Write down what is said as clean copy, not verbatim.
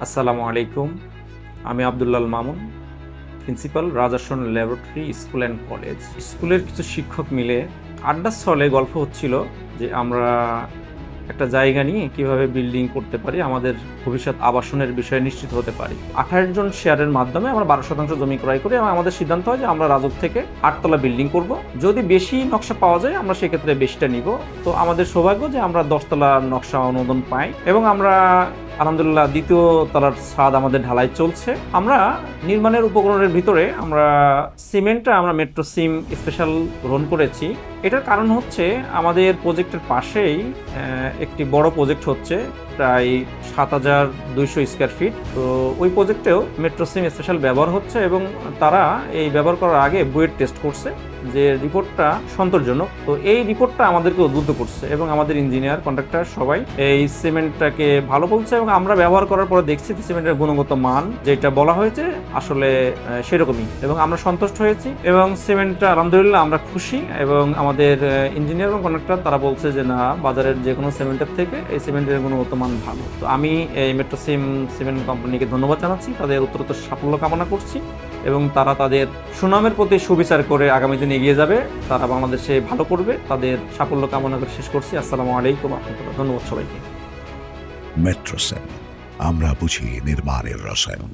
আসসালামু আলাইকুম। আমি Abdullah Mamun, principal Rajason laboratory school and college. স্কুলের কিছু শিক্ষক মিলে আড্ডার ছলে গল্প হচ্ছিল যে আমরা একটা জায়গা নিয়ে কিভাবে বিল্ডিং করতে পারি, আমাদের ভবিষ্যৎ আবাসনের বিষয়ে নিশ্চিত হতে পারি। 28 জন শেয়ারের মাধ্যমে আমরা 12% জমি ক্রয় করি এবং আমাদের সিদ্ধান্ত হয় যে আমরা রাজক থেকে 8তলা বিল্ডিং করব। যদি বেশি নকশা পাওয়া যায় আমরা সেক্ষেত্রে বেশিটা নিব। তো আমাদের সৌভাগ্য যে আমরা 10তলার নকশা অনুমোদন পাই এবং আমরা আলহামদুলিল্লাহ দ্বিতীয় তলার ছাদ আমাদের ঢালাই চলছে। আমরা নির্মাণের উপকরণের ভিতরে আমরা সিমেন্টটা আমরা মেট্রো সিম স্পেশাল গ্রহণ করেছি। এটার কারণ হচ্ছে আমাদের প্রজেক্টের পাশেই একটি বড় প্রজেক্ট হচ্ছে, প্রায় 7200 স্কোয়ার ফিট। তো ওই প্রজেক্টেও মেট্রো সিম স্পেশাল ব্যবহার হচ্ছে এবং তারা এই ব্যবহার করার আগে বুয়েট টেস্ট করছে যে রিপোর্টটা সন্তোষজনক। তো এই রিপোর্টটা আমাদেরকে উদ্বুদ্ধ করছে এবং আমাদের ইঞ্জিনিয়ার কন্ট্রাক্টর সবাই এই সিমেন্টটাকে ভালো বলছে এবং আমরা ব্যবহার করার পরে দেখছি সিমেন্টের গুণগত মান যেটা বলা হয়েছে আসলে সেরকমই এবং আমরা সন্তুষ্ট হয়েছি এবং সিমেন্টটা আলহামদুলিল্লাহ আমরা খুশি। এবং আমাদের ইঞ্জিনিয়ার এবং কন্ট্রাক্টর তারা বলছে যে না, বাজারের যে কোনো সিমেন্টের থেকে এই সিমেন্টের গুণগত মান ভালো। তো আমি এই মেট্রো সিমেন্ট কোম্পানিকে ধন্যবাদ জানাচ্ছি, তাদের উত্তরোত্তর সাফল্য কামনা করছি এবং তারা তাদের সুনামের প্রতি সুবিচার করে আগামী দিনে এগিয়ে যাবে। তারা বাংলাদেশে ভালো করবে, তাদের সাফল্য কামনা করে শেষ করছি। আসসালামু আলাইকুম ওয়া রাহমাতুল্লাহ। ধন্যবাদ সবাইকে। মেট্রোসেন, আমরা বুঝি নির্মাণের রসায়ন।